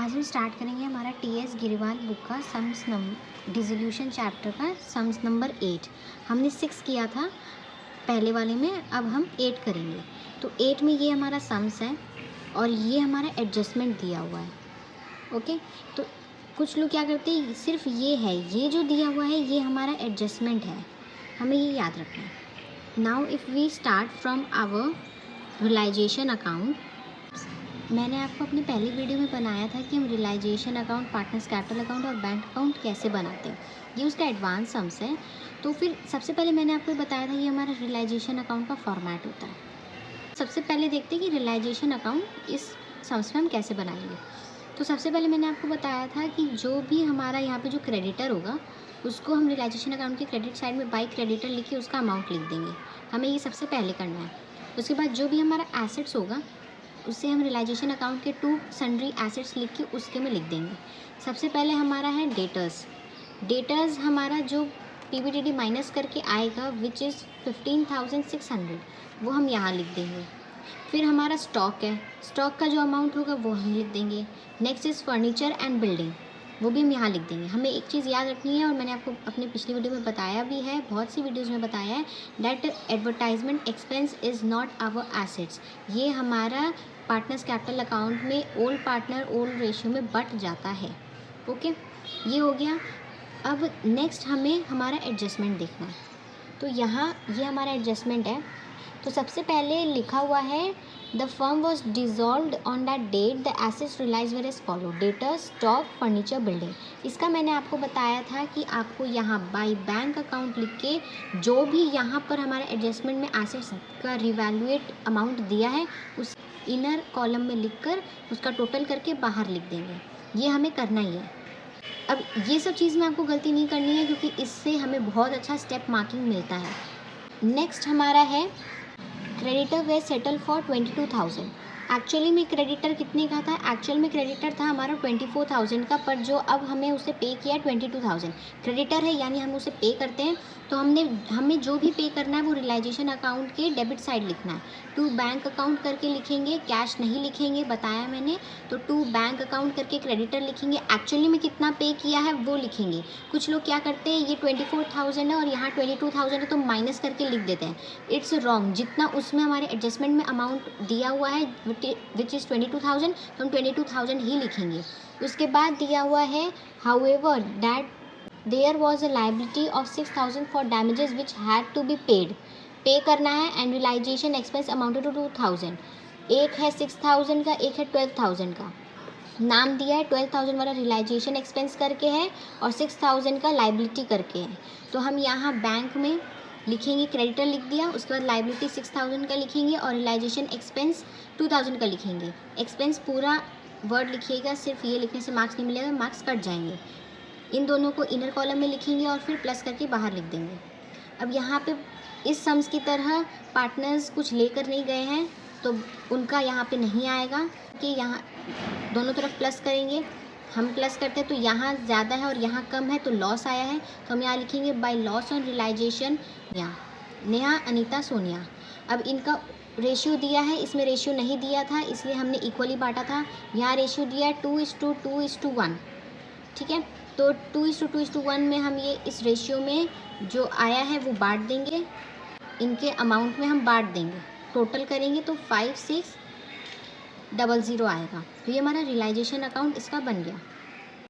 आज हम स्टार्ट करेंगे हमारा टी.एस. गिरवाल बुक का सम्स डिसोल्यूशन चैप्टर का सम्स नंबर 8। हमने 6 किया था पहले वाले में, अब हम 8 करेंगे। तो 8 में ये हमारा सम्स है और ये हमारा एडजस्टमेंट दिया हुआ है। ओके, तो कुछ लोग क्या करते हैं, सिर्फ ये है, ये जो दिया हुआ है ये हमारा एडजस्टमेंट है, हमें ये याद रखना है। Now if we start from our realisation account, मैंने आपको अपनी पहली वीडियो में बनाया था कि हम realisation account, partners capital account और बैंक अकाउंट कैसे बनाते हैं। ये उसका एडवांस सम्स है। तो फिर सबसे पहले मैंने आपको बताया था ये हमारा रियलाइजेशन अकाउंट का फॉर्मेट होता है। सबसे पहले देखते हैं कि रियलाइजेशन अकाउंट इस सम्स में हम कैसे बनाएंगे। तो सबसे पहले मैंने आपको बताया था कि जो भी हमारा यहाँ पे जो क्रेडिटर होगा उसको हम रियलाइजेशन अकाउंट के क्रेडिट साइड में बाय क्रेडिटर लिख के उसका अमाउंट लिख देंगे। हमें ये सबसे पहले करना है। उसके बाद जो भी हमारा एसेट्स होगा उससे हम रियलाइजेशन अकाउंट के टू सन्ड्री एसेट्स लिख के उसके में लिख देंगे। सबसे पहले हमारा है डेटर्स। डेटर्स हमारा जो पीबीडीडी माइनस करके आएगा विच इज़ 15,600, वो हम यहाँ लिख देंगे। फिर हमारा स्टॉक है, स्टॉक का जो अमाउंट होगा वो हम लिख देंगे। Next is furniture and building, वो भी हम यहाँ लिख देंगे। हमें एक चीज़ याद रखनी है और मैंने आपको अपनी पिछली वीडियो में बताया भी है, बहुत सी वीडियोज़ में बताया है, that advertisement expense is not our assets. ये हमारा पार्टनर्स कैपिटल अकाउंट में ओल्ड पार्टनर ओल्ड रेशियो में बट जाता है। ओके, ये हो गया। अब नेक्स्ट हमें हमारा एडजस्टमेंट देखना है। तो यहाँ ये हमारा एडजस्टमेंट है। तो सबसे पहले लिखा हुआ है the firm was dissolved on that date, the assets realise were as follow, debtor, stock, furniture, building. इसका मैंने आपको बताया था कि आपको यहाँ बाय बैंक अकाउंट लिख के जो भी यहाँ पर हमारे एडजस्टमेंट में एसेट्स का रिवैल्यूएट अमाउंट दिया है उस इनर कॉलम में लिखकर उसका टोटल करके बाहर लिख देंगे। ये हमें करना ही है। अब ये सब चीज़ में आपको गलती नहीं करनी है क्योंकि इससे हमें बहुत अच्छा स्टेप मार्किंग मिलता है। नेक्स्ट हमारा है creditor way settle for 22,000। Actually में क्रेडिटर कितने का था, एक्चुअल में क्रेडिटर था हमारा 24,000 का, पर जो अब हमें उसे पे किया 22,000। क्रेडिटर है यानी हम उसे पे करते हैं, तो हमें जो भी पे करना है वो रियलाइजेशन अकाउंट के डेबिट साइड लिखना है। टू बैंक अकाउंट करके लिखेंगे, कैश नहीं लिखेंगे, बताया मैंने। तो टू बैंक अकाउंट करके क्रेडिटर लिखेंगे, एक्चुअली में कितना पे किया है वो लिखेंगे। कुछ लोग क्या करते हैं, ये 24,000 है और यहाँ 22,000 है तो माइनस करके लिख देते हैं। It's wrong. जितना उसमें हमारे एडजस्टमेंट में अमाउंट दिया हुआ है विच इज़ 22,000, तो हम 22,000 ही लिखेंगे। उसके बाद दिया हुआ है however that there was a liability of 6,000 for damages which had to be paid. Pay करना है and realisation expense amounted to 2,000। एक है 6,000 का, एक है 12,000 का। नाम दिया है 12,000 वाला रियलाइजेशन एक्सपेंस करके है और 6,000 का लाइबिलिटी करके है। तो हम यहाँ बैंक में लिखेंगे, क्रेडिटर लिख दिया, उसके बाद लाइबिलिटी 6,000 का लिखेंगे और रियलाइजेशन एक्सपेंस 2,000 का लिखेंगे। एक्सपेंस पूरा वर्ड लिखिएगा, सिर्फ ये लिखने से मार्क्स नहीं मिलेगा, मार्क्स कट जाएंगे। इन दोनों को इनर कॉलम में लिखेंगे और फिर प्लस करके बाहर लिख देंगे। अब यहाँ पे इस सम्स की तरह पार्टनर्स कुछ लेकर नहीं गए हैं तो उनका यहाँ पे नहीं आएगा कि यहाँ दोनों तरफ प्लस करेंगे। हम प्लस करते हैं तो यहाँ ज़्यादा है और यहाँ कम है तो लॉस आया है, तो हम यहाँ लिखेंगे by loss on realisation Neha, Anita, Sonia. अब इनका रेशियो दिया है, इसमें रेशियो नहीं दिया था इसलिए हमने इक्वली बांटा था। यहाँ रेशियो दिया है 2:2:1। ठीक है, तो 2:2:1 में हम ये इस रेशियो में जो आया है वो बांट देंगे, इनके अमाउंट में हम बांट देंगे, टोटल करेंगे तो 5,600 आएगा। तो ये हमारा रियलाइजेशन अकाउंट इसका बन गया।